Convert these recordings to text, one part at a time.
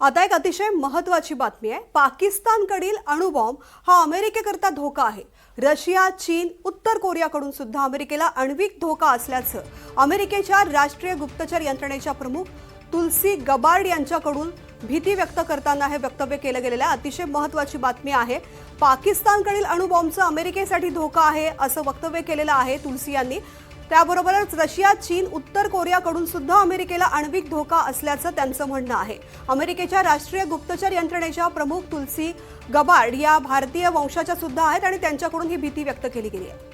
आता एक अतिशय महत्त्वाची बातमी आहे। पाकिस्तानकडील अणुबॉम्ब हा अमेरिकेकरता धोका आहे। रशिया, चीन, उत्तर कोरियाकडून सुद्धा अमेरिकेला आण्विक धोका असल्याचं अमेरिकेच्या राष्ट्रीय गुप्तचर यंत्रणेच्या प्रमुख तुलसी गबार्ड यांच्याकडून भीती व्यक्त करताना हे वक्तव्य केलं गेलेलं आहे। अतिशय महत्त्वाची बातमी आहे। पाकिस्तानकडील अणुबॉम्बचा अमेरिकेसाठी धोका आहे असं वक्तव्य केलेलं आहे तुलसी यांनी। त्याबरोबरच रशिया, चीन, उत्तर कोरियाकडून सुद्धा अमेरिकेला आण्विक धोका असल्याचं त्यांचं म्हणणं आहे। अमेरिकेच्या राष्ट्रीय गुप्तचर यंत्रणेच्या प्रमुख तुलसी गबार्ड या भारतीय वंशाच्या सुद्धा आहेत आणि त्यांच्याकडून ही भीती व्यक्त केली गेली आहे।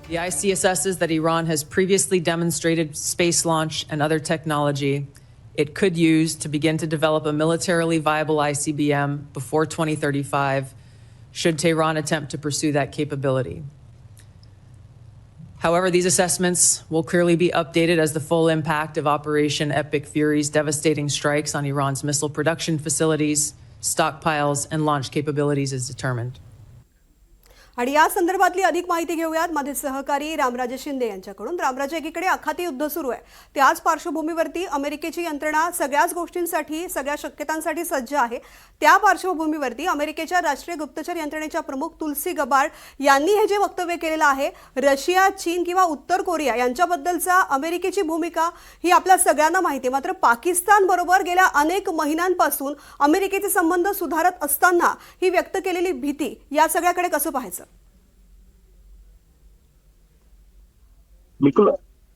The IC assesses that Iran has previously demonstrated space launch and other technology it could use to begin to develop a militarily viable ICBM before 2035 should Tehran attempt to pursue that capability. However, these assessments will clearly be updated as the full impact of Operation Epic Fury's devastating strikes on Iran's missile production facilities, stockpiles, and launch capabilities is determined. आणि या संदर्भातली अधिक माहिती घेऊयात माझे सहकारी रामराजे शिंदे यांच्याकडून। रामराजे, एकीकडे आखाती युद्ध सुरू आहे, त्याच पार्श्वभूमीवरती अमेरिकेची यंत्रणा सगळ्याच गोष्टींसाठी, सगळ्या शक्यतांसाठी सज्ज आहे। त्या पार्श्वभूमीवरती अमेरिकेच्या राष्ट्रीय गुप्तचर यंत्रणेच्या प्रमुख तुलसी गबार्ड यांनी हे जे वक्तव्य केलेलं आहे, रशिया, चीन किंवा उत्तर कोरिया यांच्याबद्दलचा अमेरिकेची भूमिका ही आपल्या सगळ्यांना माहिती आहे। मात्र पाकिस्तान बरोबर गेल्या अनेक महिन्यांपासून अमेरिकेचे संबंध सुधारत असताना ही व्यक्त केलेली भीती, या सगळ्याकडे कसं पाहायचं? बिलकुल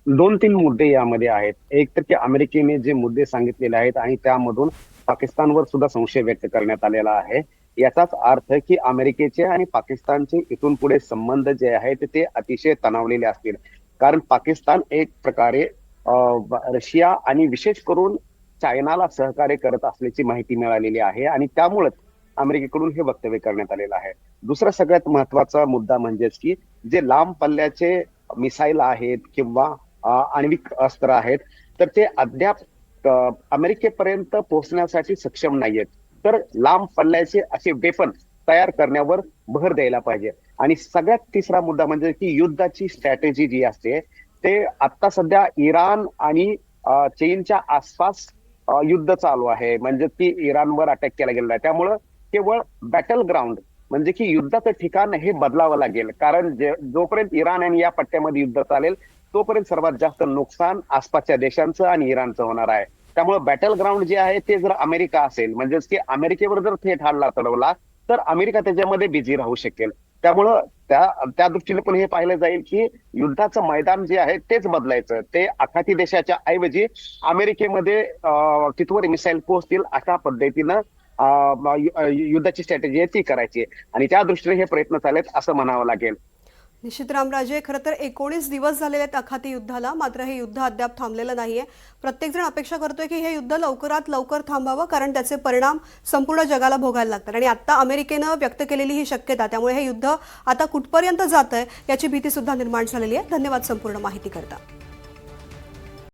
2-3 मुद्दे यामध्ये आहेत। एक तर की अमेरिकेने जे मुद्दे सांगितलेले आहेत आणि त्यामधून पाकिस्तानवर सुद्धा संशय व्यक्त करण्यात आलेला आहे। याचाच अर्थ की अमेरिकेचे आणि पाकिस्तानचे इथून पुढे संबंध जे आहेत ते अतिशय तणावलेले असतील, कारण पाकिस्तान एक प्रकारे रशिया आणि विशेष करून चायनाला सहकार्य करत असल्याची माहिती मिळालेली आहे आणि त्यामुळे अमेरिकेकडून हे वक्तव्य करण्यात आलेलं आहे। दुसरा सगळ्यात महत्त्वाचा मुद्दा म्हणजेच की जे लांब पल्ल्याचे मिसाईल आहेत किंवा आण्विक अस्त्र आहेत तर ते अद्याप अमेरिकेपर्यंत पोहोचण्यासाठी सक्षम नाहीयेत। तर लांब पल्ल्याचे असे वेपन तयार करण्यावर भर द्यायला पाहिजे। आणि सगळ्यात तिसरा मुद्दा म्हणजे की युद्धाची स्ट्रॅटेजी जी असते ते आता सध्या इराण आणि चीनच्या आसपास युद्ध चालू आहे, म्हणजे की इराणवर अटॅक केला गेलेला आहे। त्यामुळं केवळ बॅटल ग्राउंड म्हणजे की युद्धाचं ठिकाण हे बदलावं लागेल, कारण जोपर्यंत इराण आणि या पट्ट्यामध्ये युद्ध चालेल तोपर्यंत सर्वात जास्त नुकसान आसपासच्या देशांचं आणि इराणचं होणार आहे। त्यामुळे बॅटल ग्राउंड जे आहे ते जर अमेरिका असेल, म्हणजेच की अमेरिकेवर जर थेट हल्ला चढवला तर अमेरिका त्याच्यामध्ये बिझी राहू शकेल। त्यामुळं त्या दृष्टीने पण हे पाहिलं जाईल की युद्धाचं मैदान जे आहे तेच बदलायचं, ते आखाती देशाच्या ऐवजी अमेरिकेमध्ये तिथवर मिसाईल पोहोचतील अशा पद्धतीनं युद्धाची स्ट्रॅटेजी ती करायची आणि त्या दृष्टीने हे प्रयत्न चाललेत असं म्हणावं लागेल। निश्चित रामराजे, खरं तर 19 दिवस झालेले आहेत आखाती युद्धाला, मात्र हे युद्ध अद्याप थांबलेलं नाहीये। प्रत्येक जण अपेक्षा करतोय की हे युद्ध लवकरात लवकर थांबावं, कारण त्याचे परिणाम संपूर्ण जगाला भोगायला लागतात। आणि आता अमेरिकेनं व्यक्त केलेली ही शक्यता, त्यामुळे हे युद्ध आता कुठपर्यंत जातंय याची भीती सुद्धा निर्माण झालेली आहे। धन्यवाद संपूर्ण माहिती करता।